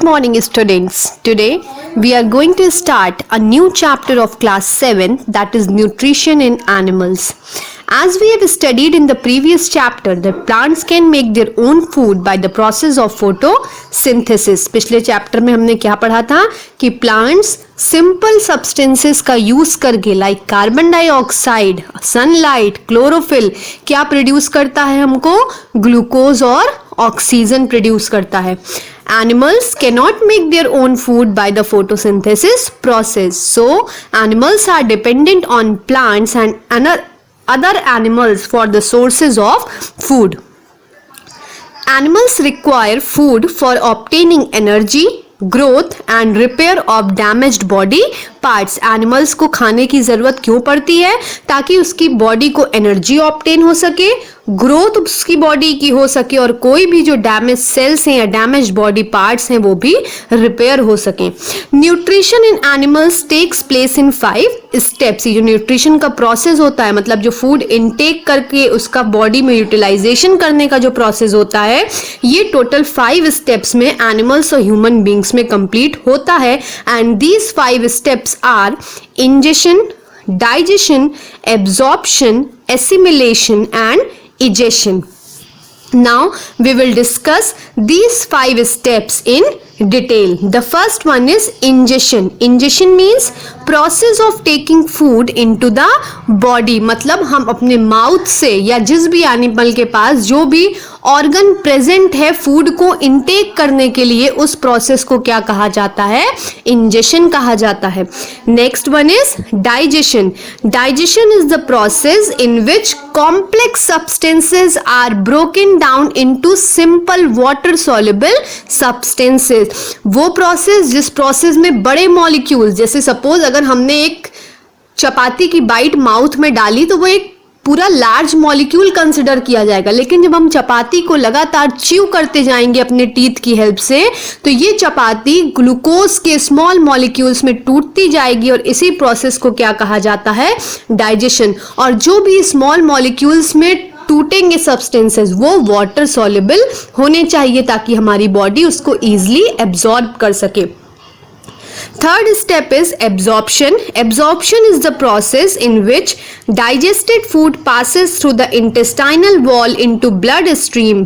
morning, students. Today we are going to start a new chapter of class 7, that is nutrition in animals. As we have studied in the previous chapter that plants can make their own food by the process of photosynthesis. पिछले chapter में हमने क्या पढ़ा था कि plants simple substances का use करके like carbon dioxide, sunlight, chlorophyll क्या प्रोड्यूस करता है, हमको ग्लूकोज और ऑक्सीजन प्रोड्यूस करता है. Animals cannot make their own food by the photosynthesis process. So animals are dependent on plants and other animals for the sources of food. Animals require food for obtaining energy, growth and repair of damaged body parts. Animals को खाने की ज़रूरत क्यों पड़ती है? ताकि उसकी body को एनर्जी ऑब्टेन हो सके, ग्रोथ उसकी बॉडी की हो सके और कोई भी जो डैमेज सेल्स हैं या डैमेज बॉडी पार्ट्स हैं वो भी रिपेयर हो सके. Nutrition in animals takes place in 5 steps. ये जो न्यूट्रिशन का प्रोसेस होता है, मतलब जो फूड इनटेक करके उसका बॉडी में यूटिलाइजेशन करने का जो प्रोसेस होता है, ये टोटल 5 स्टेप्स में एनिमल्स और ह्यूमन बींग्स में कंप्लीट होता है. And these 5 steps are ingestion, digestion, absorption, assimilation and egestion. Now we will discuss these 5 steps in detail. The first one is ingestion. Ingestion means process of taking food into the body. मतलब हम अपने mouth से या जिस भी animal के पास जो भी ऑर्गन प्रेजेंट है फूड को इनटेक करने के लिए, उस प्रोसेस को क्या कहा जाता है? इंजेशन कहा जाता है. Next one is digestion. Digestion is the process in which complex substances are broken down into simple water soluble substances. वो प्रोसेस जिस प्रोसेस में बड़े मॉलिक्यूल्स, जैसे सपोज अगर हमने एक चपाती की बाइट माउथ में डाली तो वो एक पूरा लार्ज मॉलिक्यूल कंसिडर किया जाएगा, लेकिन जब हम चपाती को लगातार च्यू करते जाएंगे अपने टीथ की हेल्प से तो ये चपाती ग्लूकोज के स्मॉल मॉलिक्यूल्स में टूटती जाएगी और इसी प्रोसेस को क्या कहा जाता है? डाइजेशन. और जो भी स्मॉल मॉलिक्यूल्स में टूटेंगे सब्सटेंसेस वो वाटर सॉल्युबल होने चाहिए ताकि हमारी बॉडी उसको इजीली एब्जॉर्ब कर सके. Third step is absorption. Absorption is the process in which digested food passes through the intestinal wall into blood stream.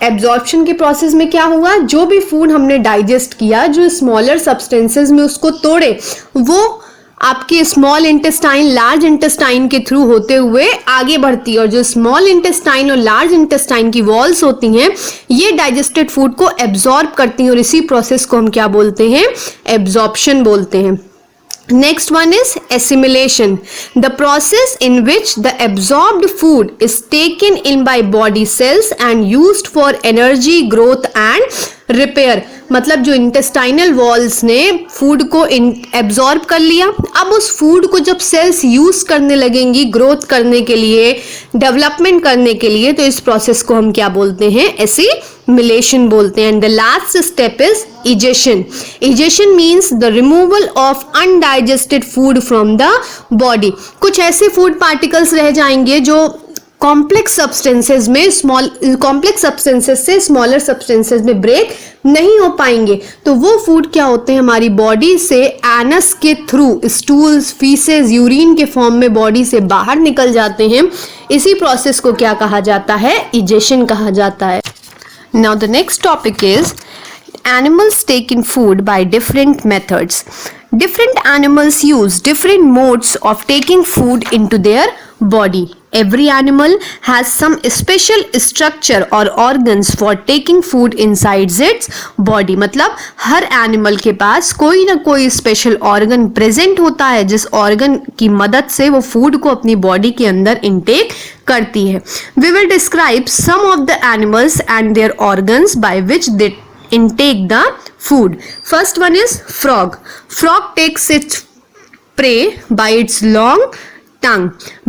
Absorption के प्रोसेस में क्या हुआ? जो भी फूड हमने डाइजेस्ट किया, जो स्मॉलर सब्सटेंसेस में उसको तोड़े, वो आपके स्मॉल इंटेस्टाइन लार्ज इंटेस्टाइन के थ्रू होते हुए आगे बढ़ती है और जो स्मॉल इंटेस्टाइन और लार्ज इंटेस्टाइन की वॉल्स होती हैं ये डाइजेस्टेड फूड को एब्जॉर्ब करती हैं और इसी प्रोसेस को हम क्या बोलते हैं? एब्जॉर्प्शन बोलते हैं. Next one is assimilation. The process in which the absorbed food is taken in by body cells and used for energy, growth and repair. मतलब जो इंटेस्टाइनल वॉल्स ने फूड को एब्जॉर्ब कर लिया, अब उस फूड को जब सेल्स यूज करने लगेंगी ग्रोथ करने के लिए, डेवलपमेंट करने के लिए, तो इस प्रोसेस को हम क्या बोलते हैं? एसिमिलेशन बोलते हैं. And the last step is egestion. Egestion means the removal of undigested food from the body. कुछ ऐसे फूड पार्टिकल्स रह जाएंगे जो कॉम्प्लेक्स सब्सटेंसेस में कॉम्प्लेक्स सब्सटेंसेस से स्मॉलर सब्सटेंसेस में ब्रेक नहीं हो पाएंगे, तो वो फूड क्या होते हैं? हमारी बॉडी से एनस के थ्रू स्टूल्स, फीसेस, यूरिन के फॉर्म में बॉडी से बाहर निकल जाते हैं. इसी प्रोसेस को क्या कहा जाता है? इजेशन कहा जाता है. Now the next topic is animals take in food by different methods. Different animals use different modes of taking food into their body. Every animal has some special structure or organs for taking food inside its body. मतलब हर animal के पास कोई ना कोई special organ present होता है जिस organ की मदद से वो फूड को अपनी बॉडी के अंदर इनटेक करती है. We will describe some of the animals and their organs by which they intake the food. First one is frog. Frog takes its prey by its long tongue.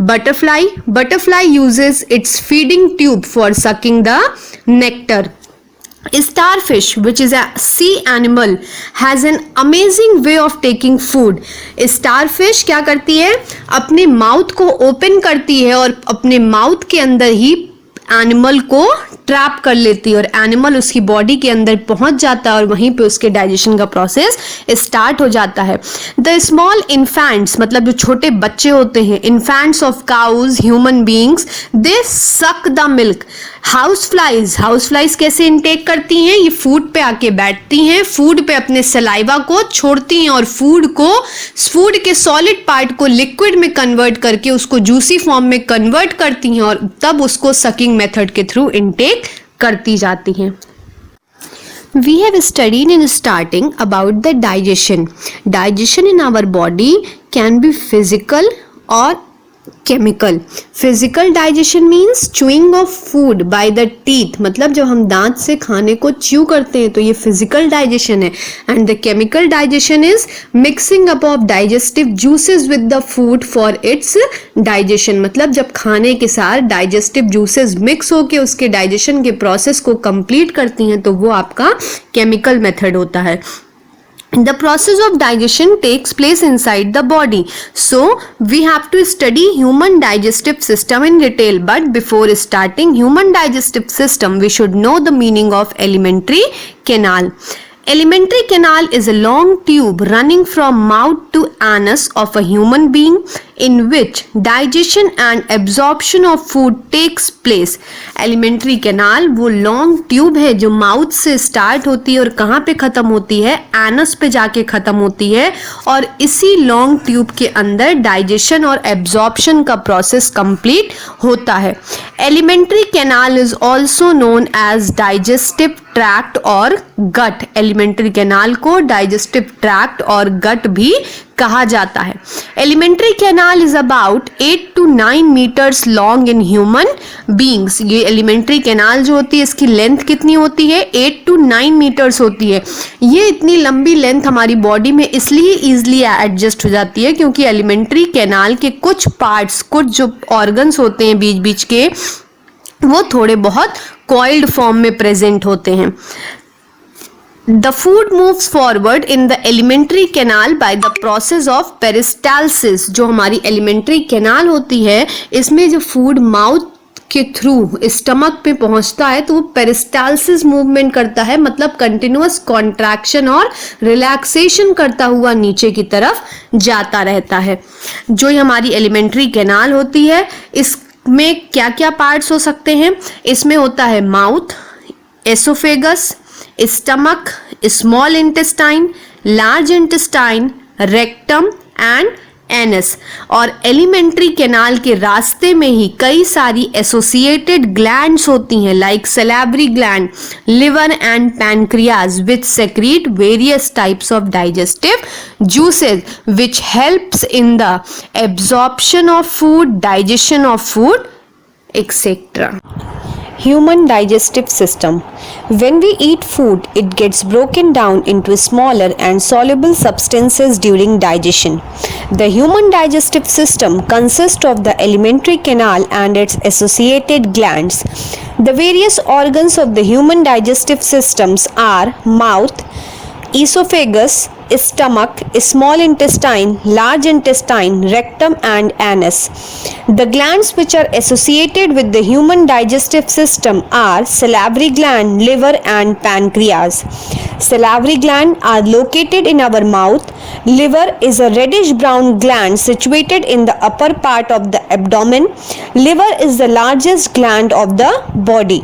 Butterfly uses its feeding tube for sucking the nectar. Starfish, which is a sea animal, has an amazing way of taking food. Starfish क्या करती है? अपने mouth को open करती है और अपने mouth के अंदर ही एनिमल को ट्रैप कर लेती है और एनिमल उसकी बॉडी के अंदर पहुंच जाता है और वहीं पे उसके डाइजेशन का प्रोसेस स्टार्ट हो जाता है। द स्मॉल इन्फेंट्स, मतलब जो छोटे बच्चे होते हैं, infants of cows, human beings, they suck the milk. House flies कैसे इनटेक करती हैं? ये फूड पे आके बैठती हैं, फूड पे अपने सलाइवा को छोड़ती हैं और फूड के सॉलिड पार्ट को लिक्विड में कन्वर्ट करके उसको जूसी फॉर्म में कन्वर्ट करती हैं और तब उसको सकिंग मेथड के थ्रू इनटेक करती जाती हैं। We have studied in starting about the digestion. Digestion in our body can be physical or chemical. Physical digestion means chewing of food by the teeth, मतलब जब हम दांत से खाने को च्यू करते हैं तो ये physical digestion है। And the chemical digestion is mixing up of digestive juices with the food for its digestion, मतलब जब खाने के साथ digestive juices mix होके उसके digestion के process को complete करती हैं तो वो आपका chemical method होता है। The process of digestion takes place inside the body. So we have to study human digestive system in detail. But before starting human digestive system, we should know the meaning of alimentary canal. Alimentary canal is a long tube running from mouth to anus of a human being in which digestion and absorption of food takes place. Alimentary canal वो long tube है जो mouth से start होती है और कहाँ पे ख़त्म होती है? anus पे जाके ख़त्म होती है और इसी long tube के अंदर digestion और absorption का process complete होता है। Alimentary canal is also known as digestive tract और गट। एलिमेंट्री कैनाल को डाइजेस्टिव ट्रैक्ट और गट भी कहा जाता है। Alimentary canal is about 8 to 9 metres long in human beings. ये एलिमेंट्री कैनाल जो होती है इसकी लेंथ कितनी होती है? 8 to 9 मीटर्स होती है। ये इतनी लंबी लेंथ हमारी बॉडी में इसलिए ईजिली एडजस्ट हो जाती है क्योंकि एलिमेंट्री कैनाल के कुछ पार्ट्स, कुछ जो ऑर्गन्स होते हैं बीच बीच के, वो थोड़े बहुत कॉइल्ड फॉर्म में प्रेजेंट होते हैं। The food moves forward in the alimentary canal by the process of peristalsis। जो हमारी एलिमेंट्री कैनाल होती है इसमें जो फूड माउथ के थ्रू स्टमक पे पहुंचता है तो वो पेरिस्टालसिस मूवमेंट करता है, मतलब कंटिन्यूअस कॉन्ट्रैक्शन और रिलैक्सेशन करता हुआ नीचे की तरफ जाता रहता है। जो हमारी एलिमेंट्री कैनाल होती है इसमें क्या क्या पार्ट्स हो सकते हैं? इसमें होता है mouth, oesophagus, stomach, small intestine, large intestine, rectum and anus. और एलिमेंट्री कैनाल के रास्ते में ही कई सारी एसोसिएटेड ग्लैंड्स होती हैं like salivary gland, liver and pancreas which secrete various types of digestive juices which helps in the absorption of food, digestion of food etcetera. Human digestive system. When we eat food, it gets broken down into smaller and soluble substances during digestion. The human digestive system consists of the alimentary canal and its associated glands. The various organs of the human digestive systems are mouth, esophagus, stomach, small intestine, large intestine, rectum and anus. The glands which are associated with the human digestive system are salivary gland, liver and pancreas. Salivary gland are located in our mouth. Liver is a reddish brown gland situated in the upper part of the abdomen. Liver is the largest gland of the body.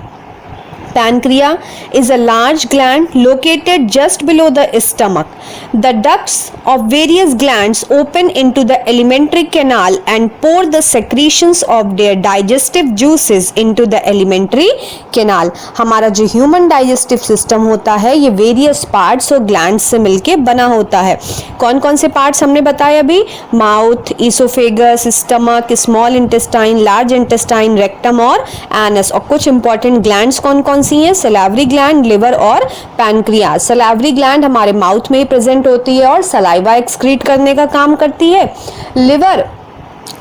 Pancreas is a large gland located just below the stomach. The ducts of various glands open into the alimentary canal and pour the secretions of their digestive juices into the alimentary canal. हमारा जो human digestive system होता है ये various parts और glands से मिलके बना होता है। कौन कौन से parts हमने बताए अभी? Mouth, esophagus, stomach, small intestine, large intestine, rectum और anus। और कुछ important glands कौन कौन सी हैं? सलाइवरी ग्लैंड, लिवर और पैनक्रियाज। सलाइवरी ग्लैंड हमारे माउथ में ही प्रेजेंट होती है और सलाइवा एक्सक्रीट करने का काम करती है। लिवर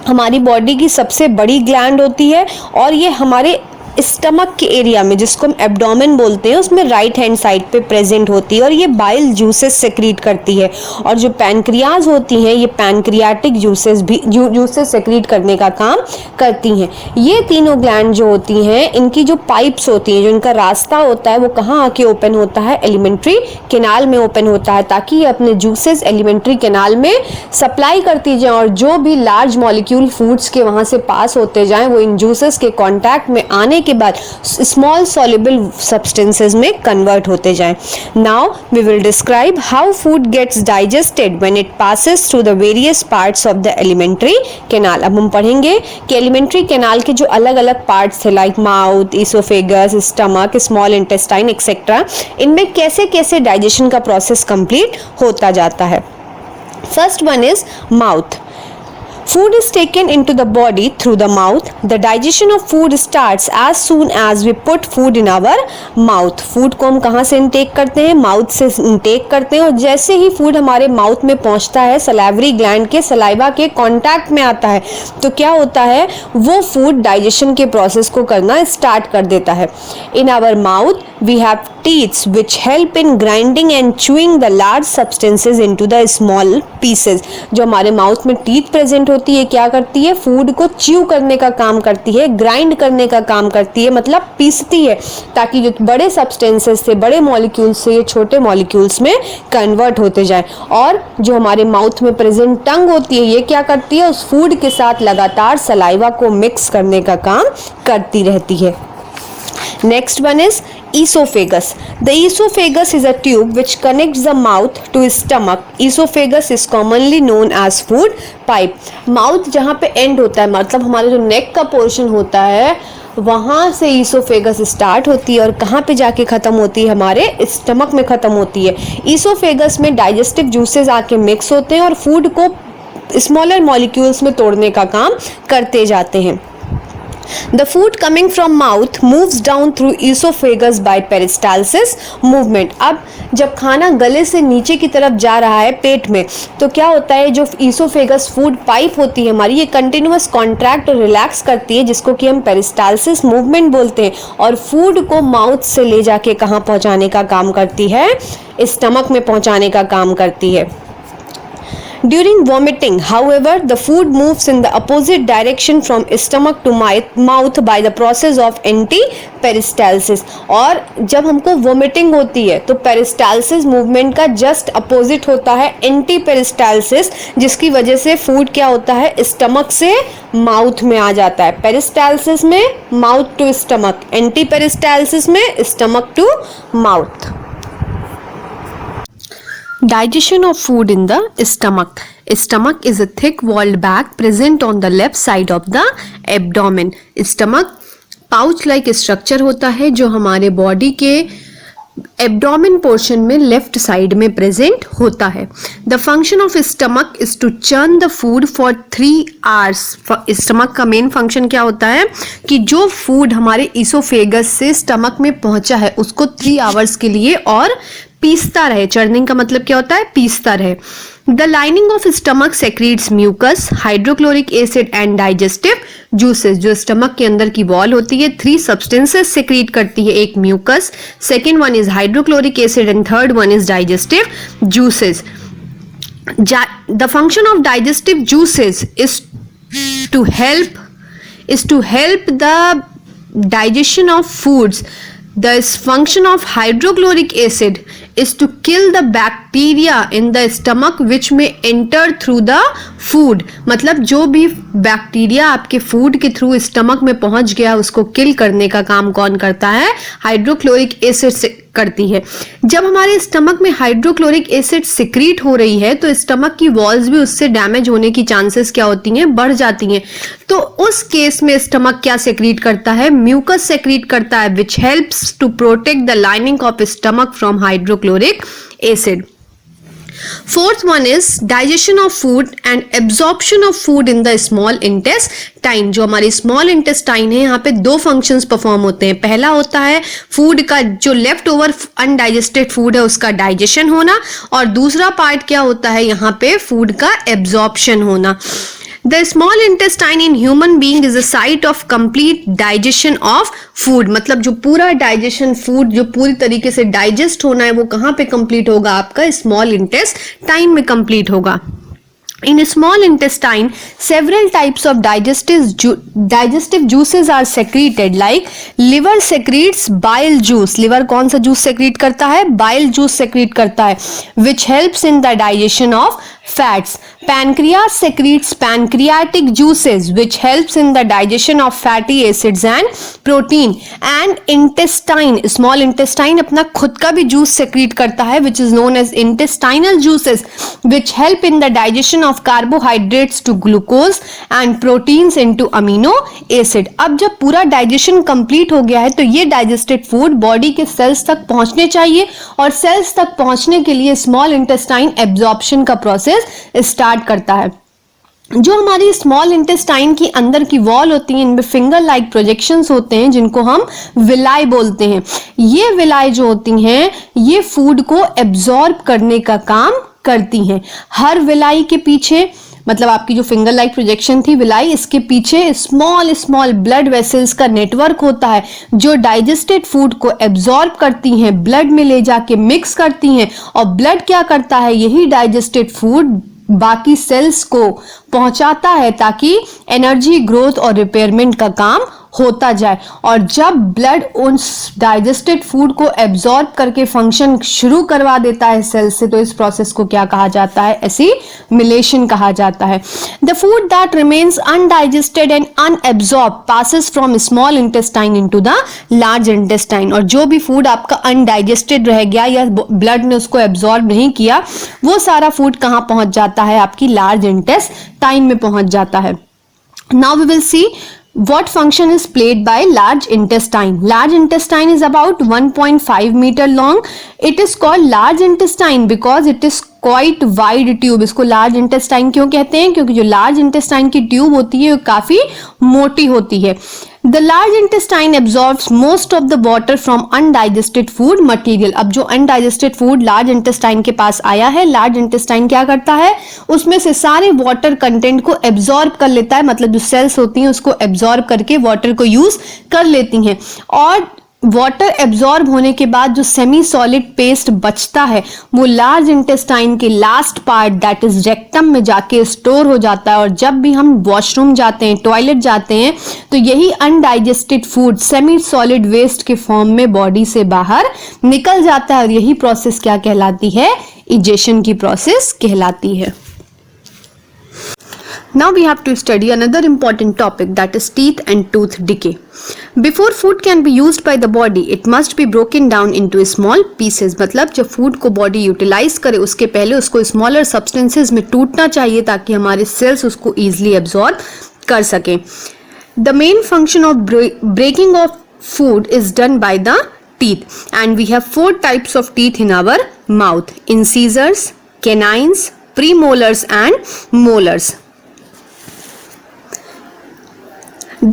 हमारी बॉडी की सबसे बड़ी ग्लैंड होती है और ये हमारे स्टमक के एरिया में, जिसको हम एब्डोमेन बोलते हैं, उसमें राइट हैंड साइड पे प्रेजेंट होती है और ये बाइल जूसेस सेक्रीट करती है। और जो पैनक्रियाज होती हैं ये पैनक्रियाटिक जूसेस सेक्रीट करने का काम करती हैं। ये तीनों ग्लैंड जो होती हैं इनकी जो पाइप्स होती हैं, जो इनका रास्ता होता है वो कहाँ आके ओपन होता है, एलिमेंट्री कैनाल में ओपन होता है, ताकि ये अपने जूसेस एलिमेंट्री कैनाल में सप्लाई करती जाए और जो भी लार्ज मॉलिक्यूल फूड्स के वहाँ से पास होते जाएं वो इन जूसेस के कांटेक्ट में आने के बाद स्मॉल सॉल्युबल सब्सटेंसेस में कन्वर्ट होते जाएं। Now we will describe how food gets digested when it passes through the various parts of the alimentary canal. अब हम पढ़ेंगे कि एलिमेंट्री कैनाल के जो अलग अलग पार्ट्स थे, like mouth, oesophagus, stomach, small intestine etcetera, इनमें कैसे कैसे डाइजेशन का प्रोसेस कंप्लीट होता जाता है। First one is mouth. Food is taken into the body through the mouth. The digestion of food starts as soon as we put food in our mouth. Food को हम कहाँ से intake करते हैं? Mouth से इंटेक करते हैं और जैसे ही फूड हमारे माउथ में पहुँचता है, सलाइवरी ग्लैंड के सलाइवा के कांटेक्ट में आता है, तो क्या होता है, वो फूड डाइजेशन के प्रोसेस को करना स्टार्ट कर देता है। In our mouth we have teeth which help in grinding and chewing the large substances into the small pieces. जो हमारे माउथ में टीथ प्रेजेंट होती है क्या करती है, फूड को च्यू करने का काम करती है, ग्राइंड करने का काम करती है, मतलब पीसती है, ताकि जो बड़े सब्सटेंसेस से, बड़े मॉलिक्यूल्स से ये छोटे मॉलिक्यूल्स में कन्वर्ट होते जाए। और जो हमारे माउथ में प्रेजेंट टंग होती है ये क्या करती है, उस फूड के साथ लगातार सलाइवा को मिक्स करने का काम करती रहती है। Next one is esophagus. The esophagus is a tube which connects the mouth to stomach. Esophagus is commonly known as food pipe. Mouth जहाँ पे end होता है, मतलब हमारे जो neck का portion होता है वहाँ से ईसोफेगस स्टार्ट होती है और कहाँ पे जाके ख़त्म होती है, हमारे स्टमक में ख़त्म होती है। ईसोफेगस में डाइजेस्टिव जूसेस आके मिक्स होते हैं और फूड को स्मॉलर मॉलिक्यूल्स में तोड़ने का काम करते जाते हैं। The food coming from mouth moves down through esophagus by peristalsis movement. अब जब खाना गले से नीचे की तरफ जा रहा है पेट में, तो क्या होता है, जो esophagus फूड पाइप होती है हमारी, ये कंटिन्यूअस कॉन्ट्रैक्ट और रिलैक्स करती है, जिसको कि हम पेरिस्टालसिस मूवमेंट बोलते हैं, और फूड को माउथ से ले जाके कहाँ पहुँचाने का काम करती है, स्टमक में पहुँचाने का काम करती है। During vomiting, however, the food moves in the opposite direction from stomach to mouth by the process of anti-peristalsis. और जब हमको vomiting होती है तो peristalsis movement का just opposite होता है anti-peristalsis, जिसकी वजह से food क्या होता है, stomach से mouth में आ जाता है। peristalsis में mouth to stomach, anti-peristalsis में stomach to mouth. Digestion of food in the stomach. Stomach is a thick-walled bag present on the left side of the abdomen. Stomach pouch like structure होता है जो हमारे body के abdomen portion में left side में present होता है। The function of stomach is to churn the food for 3 hours. Stomach का मेन फंक्शन क्या होता है कि जो फूड हमारे इसोफेगस से स्टमक में पहुंचा है उसको 3 hours के लिए और पीसता रहे। चर्निंग का मतलब क्या होता है, पीसता रहे। The lining of stomach secretes mucus, hydrochloric acid and digestive juices. जो स्टमक के अंदर की वॉल होती है 3 सब्सटेंसेस सेक्रीट करती है, एक mucus, second one is hydrochloric acid and third one is digestive juices. The function of digestive juices is to help the digestion of foods. The function of hydrochloric acid is to kill the bacteria in the stomach which may enter through the food. मतलब जो भी bacteria आपके food के through stomach में पहुंच गया उसको किल करने का काम कौन करता है, हाइड्रोक्लोरिक एसिड से करती है. जब हमारे स्टमक में हाइड्रोक्लोरिक एसिड सिक्रीट हो रही है तो स्टमक की वॉल्स भी उससे डैमेज होने की चांसेस क्या होती हैं, बढ़ जाती हैं. तो उस केस में स्टमक क्या सेक्रीट करता है, म्यूकस सेक्रीट करता है which helps to protect the lining of stomach from hydrochloric acid. Fourth one is digestion of food and absorption of food in the small intestine. जो हमारी small intestine है यहाँ पे 2 functions perform होते हैं. पहला होता है फूड का जो लेफ्ट ओवर अनडाइजेस्टेड फूड है उसका डाइजेशन होना, और दूसरा पार्ट क्या होता है यहाँ पे फूड का एब्जॉर्प्शन होना. The small intestine in human being is a site of complete digestion of food, मतलब जो पूरा डाइजेशन फूड जो पूरी तरीके से डाइजेस्ट होना है वो कहाँ पे कंप्लीट होगा, आपका स्मॉल इंटेस्टाइन में कंप्लीट होगा. In small intestine, several types of digestive juices are secreted. Like liver secretes bile juice. Liver कौन सा juice secrete करता है? Bile juice secrete करता है, which helps in the digestion of fats. Pancreas secretes pancreatic juices, which helps in the digestion of fatty acids and protein. And intestine, small intestine अपना खुद का भी juice secrete करता है, which is known as intestinal juices, which help in the digestion of carbohydrates to glucose and proteins into amino acid. अब जब पूरा digestion complete हो गया है तो ये डाइजेस्टेड फूड बॉडी के सेल्स तक पहुंचने चाहिए, और सेल्स तक पहुंचने के लिए स्मॉल इंटेस्टाइन एब्जॉर्प्शन का प्रोसेस स्टार्ट करता है. जो हमारी स्मॉल इंटेस्टाइन की अंदर की वॉल होती है, इनमें फिंगर लाइक प्रोजेक्शंस होते हैं जिनको हम विलाई बोलते हैं. ये विलाई जो होती हैं ये फूड को एब्जॉर्ब करने का काम करती हैं. हर विलाई के पीछे, मतलब आपकी जो फिंगर लाइक प्रोजेक्शन थी विलाई, इसके पीछे स्मॉल स्मॉल ब्लड वेसल्स का नेटवर्क होता है जो डाइजेस्टेड फूड को एब्जॉर्ब करती हैं, ब्लड में ले जाके मिक्स करती हैं, और ब्लड क्या करता है, यही डाइजेस्टेड फूड बाकी सेल्स को पहुंचाता है ताकि एनर्जी, ग्रोथ और रिपेयरमेंट का काम होता जाए. और जब ब्लड उन डाइजेस्टेड फूड को एब्जॉर्ब करके फंक्शन शुरू करवा देता है सेल से, तो इस प्रोसेस को क्या कहा जाता है, एसिमिलेशन कहा जाता है. The food that remains undigested and unabsorbed passes from small intestine into the large intestine. और जो भी फूड आपका अनडाइजेस्टेड रह गया या ब्लड ने उसको एब्जॉर्ब नहीं किया, वो सारा फूड कहाँ पहुंच जाता है, आपकी लार्ज इंटेस्टाइन में पहुंच जाता है. Now we will see what function is played by large intestine. Large intestine is about 1.5 meter long. It is called large intestine because it is quite wide tube. इसको large intestine क्यों कहते हैं, क्योंकि जो large intestine की tube होती है वो काफी मोटी होती है. The large intestine absorbs most of the water from undigested food material. अब जो undigested food large intestine के पास आया है, large intestine क्या करता है, उसमें से सारे water content को absorb कर लेता है, मतलब जो cells होती हैं उसको absorb करके water को use कर लेती हैं. और वाटर एब्जॉर्ब होने के बाद जो सेमी सॉलिड पेस्ट बचता है वो लार्ज इंटेस्टाइन के last part that is rectum में जाके स्टोर हो जाता है. और जब भी हम वॉशरूम जाते हैं, टॉयलेट जाते हैं, तो यही undigested food semi solid waste के फॉर्म में बॉडी से बाहर निकल जाता है, और यही प्रोसेस क्या कहलाती है, इजेशन की प्रोसेस कहलाती है. Now we have to study another important topic, that is teeth and tooth decay. Before food can be used by the body, it must be broken down into small pieces. मतलब जब food को body utilise करे उसके पहले उसको smaller substances में टूटना चाहिए ताकि हमारे सेल्स उसको ईजिली एब्जॉर्ब कर सकें. The main function of breaking of food is done by the teeth, and we have 4 types of teeth in our mouth: incisors, canines, premolars and molars.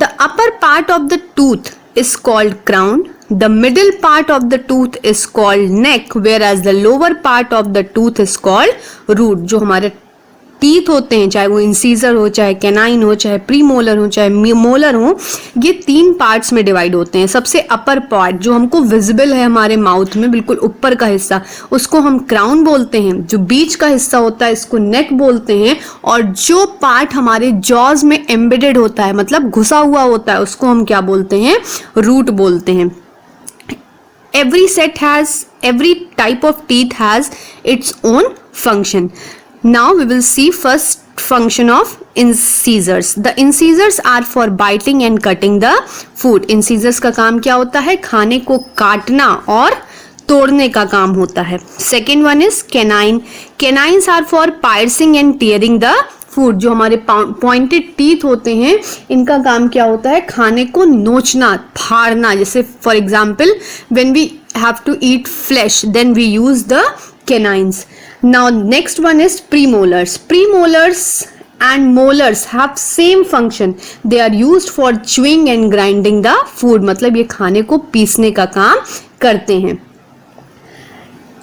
The upper part of the tooth is called crown. The middle part of the tooth is called neck, whereas the lower part of the tooth is called root. जो हमारे teeth होते हैं, चाहे वो incisor हो, चाहे canine हो, चाहे प्रीमोलर हो, चाहे मोलर हो, ये 3 पार्ट्स में डिवाइड होते हैं. सबसे अपर पार्ट जो हमको विजिबल है हमारे माउथ में, बिल्कुल ऊपर का हिस्सा, उसको हम क्राउन बोलते हैं. जो बीच का हिस्सा होता है इसको नेक बोलते हैं, और जो पार्ट हमारे जॉज में एम्बेडेड होता है, मतलब घुसा हुआ होता है, उसको हम क्या बोलते हैं, रूट बोलते हैं. every type of teeth has its own function. Now we will see first function of incisors. The incisors are for biting and cutting the food. Incisors का काम क्या होता है, खाने को काटना और तोड़ने का काम होता है. Second one is canine. Canines are for piercing and tearing the food. जो हमारे पॉइंटेड टीथ होते हैं इनका काम क्या होता है, खाने को नोचना, फाड़ना. जैसे for example when we have to eat flesh, then we use the canines. Now next one is premolars. Premolars and molars have same function. They are used for chewing and grinding the food. मतलब ये खाने को पीसने का काम करते हैं.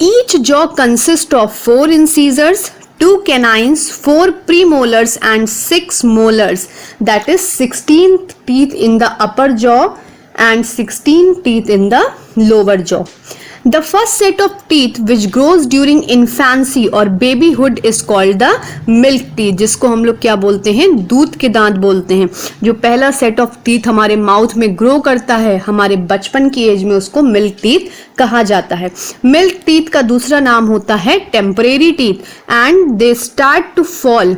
Each jaw consists of 4 incisors, 2 canines, 4 premolars and 6 molars, that is 16 teeth in the upper jaw and 16 teeth in the lower jaw. The first set of teeth which grows during infancy or babyhood is called the milk teeth, जिसको हम लोग क्या बोलते हैं, दूध के दांत बोलते हैं। जो पहला सेट ऑफ टीथ हमारे माउथ में ग्रो करता है हमारे बचपन की एज में, उसको मिल्क टीथ कहा जाता है। मिल्क टीथ का दूसरा नाम होता है temporary teeth and they start to fall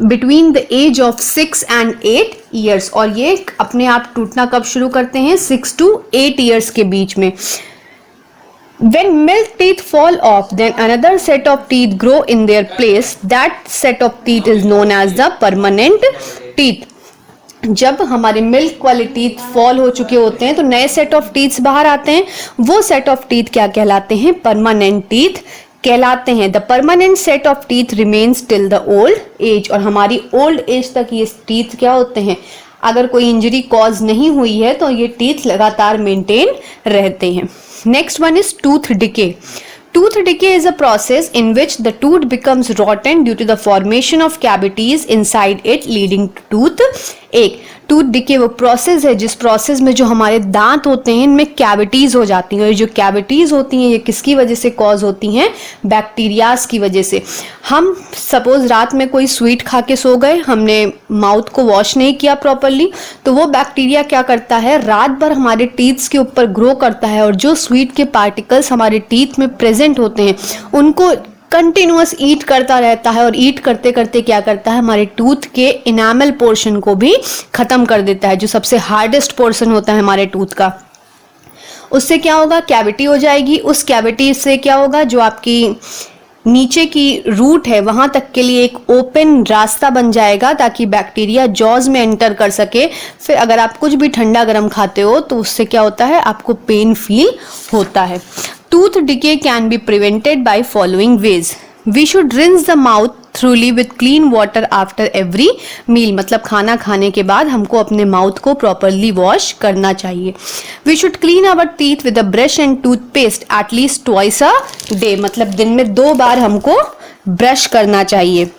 between the age of 6 and 8 years, और ये अपने आप टूटना कब शुरू करते हैं, 6 to 8 years के बीच में। When milk teeth fall off, then another set of teeth grow in their place. That set of teeth is known as the permanent teeth. जब हमारे मिल्क वाले टीथ फॉल हो चुके होते हैं तो नए सेट ऑफ टीथ बाहर आते हैं, वो सेट ऑफ टीथ क्या कहलाते हैं, परमानेंट टीथ कहलाते हैं। The permanent set of teeth remains till the old age, और हमारी ओल्ड एज तक ये टीथ क्या होते हैं, अगर कोई इंजरी कॉज नहीं हुई है तो ये टीथ लगातार मेंटेन रहते हैं। Next one is tooth decay. Tooth decay is a process in which the tooth becomes rotten due to the formation of cavities inside it leading to toothache. Tooth decay वो process है जिस process में जो हमारे दांत होते हैं इनमें कैविटीज हो जाती हैं, और जो कैविटीज होती हैं ये किसकी वजह से कॉज होती हैं, बैक्टीरियाज की वजह से। हम सपोज रात में कोई स्वीट खा के सो गए, हमने माउथ को वॉश नहीं किया प्रॉपरली, तो वो बैक्टीरिया क्या करता है, रात भर हमारे टीथ्स के ऊपर ग्रो करता है, और जो स्वीट के पार्टिकल्स हमारे टीथ में प्रेजेंट होते हैं उनको कंटिन्यूअस ईट करता रहता है, और ईट करते करते क्या करता है, हमारे टूथ के इनामल पोर्शन को भी खत्म कर देता है, जो सबसे हार्डेस्ट पोर्शन होता है हमारे टूथ का। उससे क्या होगा, कैविटी हो जाएगी। उस कैविटी से क्या होगा, जो आपकी नीचे की रूट है वहां तक के लिए एक ओपन रास्ता बन जाएगा ताकि बैक्टीरिया जॉज में एंटर कर सके। फिर अगर आप कुछ भी ठंडा गर्म खाते हो तो उससे क्या होता है, आपको पेन फील होता है। Tooth decay can be prevented by following ways. We should rinse the mouth thoroughly with clean water after every meal. मतलब खाना खाने के बाद हमको अपने माउथ को प्रॉपरली वॉश करना चाहिए। We should clean our teeth with a brush and toothpaste at least twice a day. मतलब दिन में 2 बार हमको ब्रश करना चाहिए।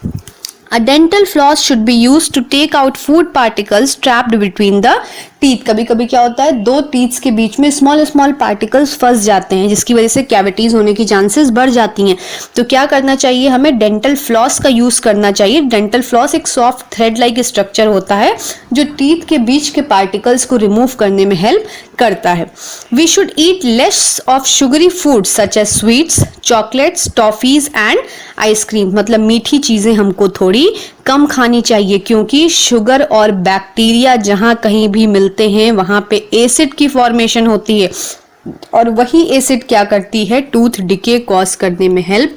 A dental floss should be used to take out food particles trapped between the teeth. कभी कभी क्या होता है, 2 टीथ्स के बीच में स्मॉल पार्टिकल्स फंस जाते हैं जिसकी वजह से कैविटीज होने की चांसेस बढ़ जाती हैं। तो क्या करना चाहिए, हमें डेंटल फ्लॉस का यूज करना चाहिए। डेंटल फ्लॉस एक सॉफ्ट थ्रेड लाइक स्ट्रक्चर होता है जो टीथ के बीच के पार्टिकल्स को रिमूव करने में हेल्प करता है। We should eat less of sugary food such as sweets, chocolates, toffees and ice cream. मतलब मीठी चीजें हमको थोड़ी कम खानी चाहिए, क्योंकि शुगर और बैक्टीरिया जहां कहीं भी मिलते हैं वहां पे एसिड की फॉर्मेशन होती है, और वही एसिड क्या करती है, टूथ डिके कॉज करने में हेल्प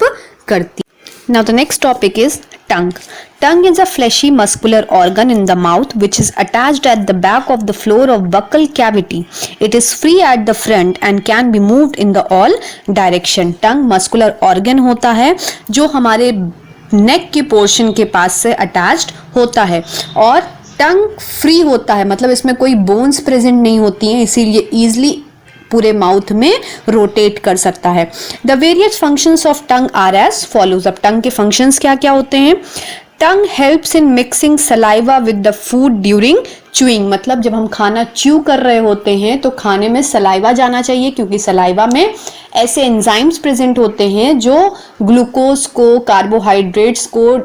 करती है। Now the next topic is tongue. Tongue is a fleshy muscular organ in the mouth which is attached at the back of the floor of buccal cavity. It is free at the front and can be moved in the all direction. Tongue muscular organ होता है जो हमारे नेक के portion के पास से attached होता है, और टंग फ्री होता है, मतलब इसमें कोई बोन्स प्रेजेंट नहीं होती हैं, इसीलिए इजिली पूरे माउथ में रोटेट कर सकता है। The various functions of tongue are as follows. अब टंग के फंक्शंस क्या क्या होते हैं, tongue helps in mixing saliva with the food during chewing. मतलब जब हम खाना च्यू कर रहे होते हैं तो खाने में सलाइवा जाना चाहिए, क्योंकि सलाइवा में ऐसे एंजाइम्स प्रेजेंट होते हैं जो ग्लूकोज को, कार्बोहाइड्रेट्स को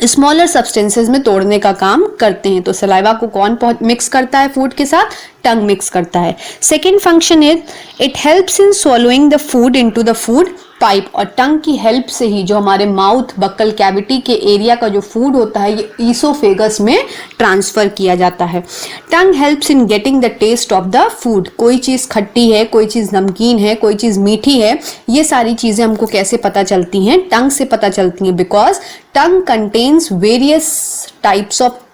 स्मॉलर सब्सटेंसेस में तोड़ने का काम करते हैं। तो सलाइवा को कौन मिक्स करता है फूड के साथ, टंग मिक्स करता है। Second function is it helps in swallowing the food into the food pipe, और टंग की हेल्प से ही जो हमारे माउथ बक्कल कैविटी के एरिया का जो फूड होता है ये ईसोफेगस में ट्रांसफर किया जाता है। Tongue helps in getting the taste of the food. कोई चीज़ खट्टी है, कोई चीज़ नमकीन है, कोई चीज़ मीठी है, ये सारी चीज़ें हमको कैसे पता चलती हैं, टंग से पता चलती हैं, because tongue contains various types of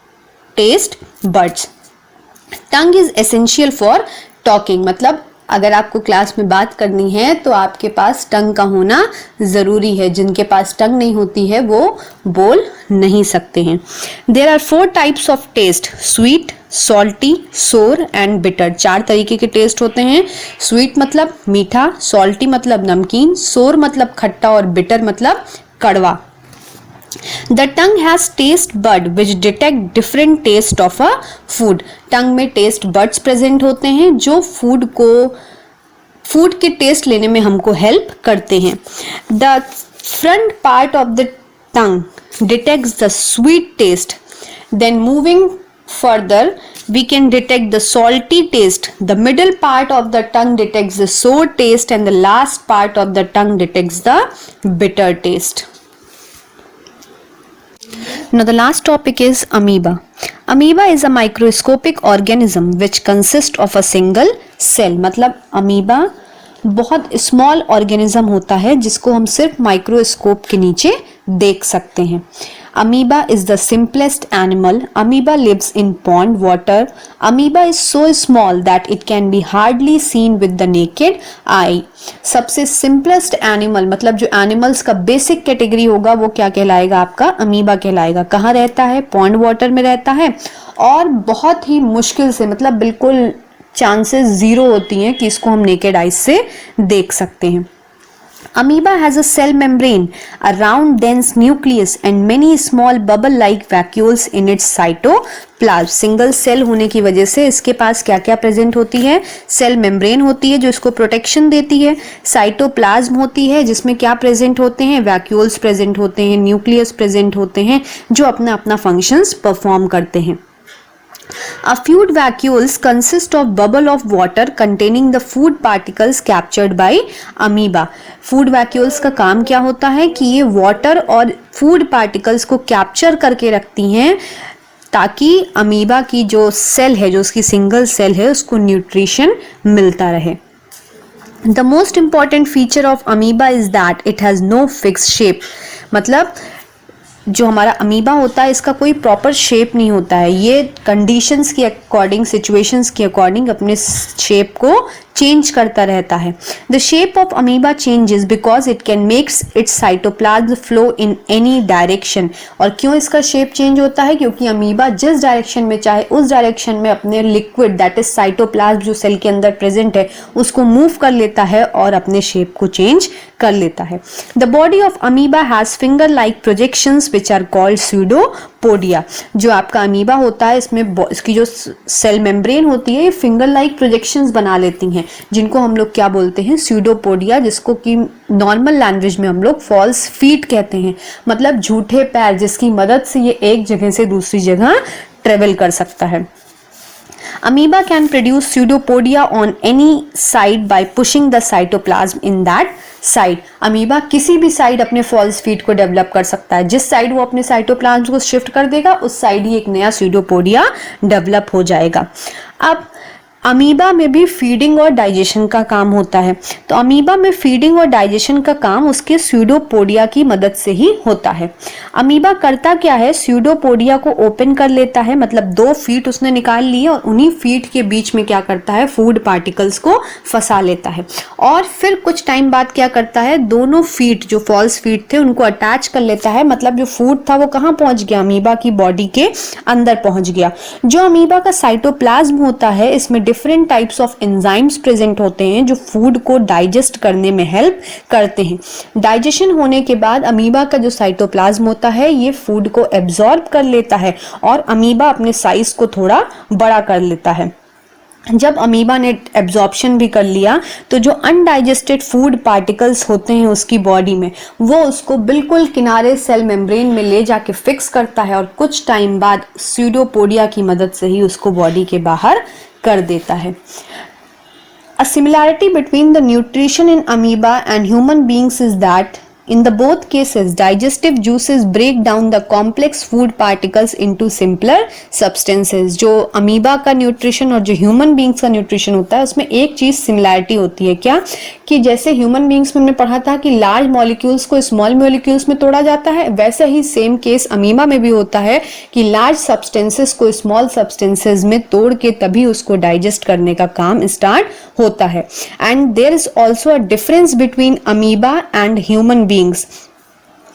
taste buds. Tongue is essential for talking. मतलब अगर आपको क्लास में बात करनी है तो आपके पास टंग का होना ज़रूरी है। जिनके पास टंग नहीं होती है वो बोल नहीं सकते हैं। There are 4 types of taste, sweet, salty, sour and bitter. 4 तरीके के टेस्ट होते हैं। स्वीट मतलब मीठा, सॉल्टी मतलब नमकीन, सोर मतलब खट्टा और बिटर मतलब कड़वा। The tongue has taste bud which detect different taste of a food. टंग में टेस्ट बड्स प्रेजेंट होते हैं जो फूड के टेस्ट लेने में हमको हेल्प करते हैं। The front part of the tongue detects the sweet taste. Then moving further, we can detect the salty taste. The middle part of the tongue detects the sour taste and the last part of the tongue detects the bitter taste. Now the last topic is amoeba. Amoeba is a microscopic organism which consists of a single cell. मतलब amoeba बहुत small organism होता है जिसको हम सिर्फ microscope के नीचे देख सकते हैं। Amoeba is the simplest animal. Amoeba lives in pond water. Amoeba is so small that it can be hardly seen with the naked eye. सबसे सिंपलेस्ट एनिमल मतलब जो एनिमल्स का बेसिक कैटेगरी होगा वो क्या कहलाएगा? आपका अमीबा कहलाएगा। कहाँ रहता है? पॉन्ड वाटर में रहता है और बहुत ही मुश्किल से मतलब बिल्कुल चांसेस जीरो होती हैं कि इसको हम नेकेड आइज से देख सकते हैं। Amoeba has a cell membrane, a round dense nucleus and many small bubble-like vacuoles in its cytoplasm. Single cell होने की वजह से इसके पास क्या क्या प्रेजेंट होती है? सेल मेम्ब्रेन होती है जो इसको प्रोटेक्शन देती है, साइटोप्लाज्म होती है जिसमें क्या प्रेजेंट होते हैं? वैक्यूल्स प्रेजेंट होते हैं, न्यूक्लियस प्रेजेंट होते हैं जो अपना अपना फंक्शंस परफॉर्म करते हैं। A food vacuoles consist of bubble of water containing the food particles captured by amoeba. Food vacuoles का काम क्या होता है कि ये वाटर और फूड पार्टिकल्स को कैप्चर करके रखती हैं ताकि अमीबा की जो सेल है, जो उसकी सिंगल सेल है, उसको न्यूट्रिशन मिलता रहे। The most important feature of amoeba is that it has no fixed shape. मतलब जो हमारा अमीबा होता है इसका कोई प्रॉपर शेप नहीं होता है, ये कंडीशंस के अकॉर्डिंग, सिचुएशंस के अकॉर्डिंग अपने शेप को चेंज करता रहता है। The shape of amoeba changes because it can makes it's cytoplasm flow in any direction. और क्यों इसका शेप चेंज होता है? क्योंकि अमीबा जिस डायरेक्शन में चाहे उस डायरेक्शन में अपने लिक्विड दैट इज साइटोप्लाज्म जो सेल के अंदर प्रेजेंट है उसको मूव कर लेता है और अपने शेप को चेंज कर लेता है। The body of amoeba has finger like projections which are called pseudopodia. जो आपका अमीबा होता है इसमें इसकी जो सेल मेम्ब्रेन होती है ये फिंगर लाइक प्रोजेक्शंस बना लेती हैं जिनको हम लोग क्या बोलते हैं? स्यूडोपोडिया, जिसको कि नॉर्मल लैंग्वेज में हम लोग फॉल्स फीट कहते हैं। मतलब झूठे पैर जिसकी मदद से ये एक जगह से दूसरी जगह ट्रेवल कर सकता है। Amoeba can produce pseudopodia on any side by pushing the cytoplasm in that side. Amoeba किसी भी साइड अपने फॉल्स फीट को डेवलप कर सकता है। जिस साइड वो अपने साइटोप्लाज्म को शिफ्ट कर देगा उस साइड ही एक नया स्यूडोपोडिया डेवलप हो जाएगा। अब अमीबा में भी फीडिंग और डाइजेशन का काम होता है। तो अमीबा में फीडिंग और डाइजेशन का काम उसके स्यूडोपोडिया की मदद से ही होता है। अमीबा करता क्या है? स्यूडोपोडिया को ओपन कर लेता है, मतलब 2 फीट उसने निकाल लिए और उन्हीं फीट के बीच में क्या करता है? फूड पार्टिकल्स को फंसा लेता है और फिर कुछ टाइम बाद क्या करता है? दोनों फीट जो फॉल्स फीट थे उनको अटैच कर लेता है। मतलब जो फूड था वो कहाँ पहुंच गया? अमीबा की बॉडी के अंदर पहुंच गया। जो अमीबा का साइटोप्लाज्म होता है इसमें different types of enzymes present होते हैं जो फूड को डाइजेस्ट करने में हेल्प करते हैं। डाइजेशन होने के बाद अमीबा का जो साइटोप्लाज्म होता है ये फूड को एब्जॉर्ब कर लेता है और अमीबा अपने साइज को थोड़ा बड़ा कर लेता है। जब अमीबा ने एब्जॉर्प्शन भी कर लिया तो जो अनडाइजेस्टेड फूड पार्टिकल्स होते हैं उसकी बॉडी में वो उसको बिल्कुल किनारे सेल मेम्ब्रेन में ले जाके फिक्स करता है और कुछ टाइम बाद स्यूडोपोडिया की मदद से ही उसको बॉडी के बाहर कर देता है। A similarity between the nutrition in amoeba and human beings is that in the both cases digestive juices break down the complex food particles into simpler substances। जो अमीबा का न्यूट्रिशन और जो ह्यूमन बींग्स का nutrition होता है उसमें एक चीज सिमिलैरिटी होती है। क्या? कि जैसे ह्यूमन बींग्स में हमने पढ़ा था कि लार्ज मॉलिक्यूल्स को स्मॉल मॉलिक्यूल्स में तोड़ा जाता है, वैसे ही सेम केस अमीबा में भी होता है कि लार्ज सब्सटेंसेस को स्मॉल सब्सटेंसेस में तोड़ के तभी उसको डाइजेस्ट करने का काम स्टार्ट होता है। And there is also a difference between amoeba and human beings.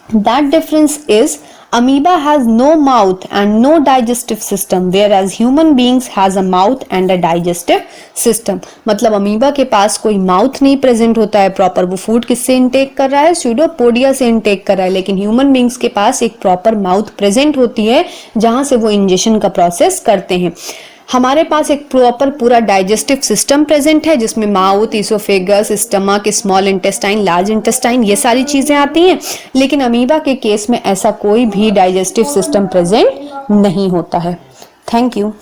That difference is Amoeba has no mouth and no digestive system, whereas human beings has a mouth and a digestive system. मतलब amoeba के पास कोई mouth नहीं present होता है proper, वो food किससे intake कर रहा है, स्यूडोपोडिया से इनटेक कर रहा है, लेकिन ह्यूमन बींग्स के पास एक प्रॉपर माउथ प्रेजेंट होती है जहां से वो इंजेक्शन का प्रोसेस करते हैं. हमारे पास एक प्रॉपर पूरा डाइजेस्टिव सिस्टम प्रेजेंट है जिसमें mouth, oesophagus, stomach, small intestine, large intestine, ये सारी चीजें आती हैं. लेकिन अमीबा के केस में ऐसा कोई भी डाइजेस्टिव सिस्टम प्रेजेंट नहीं होता है. Thank you.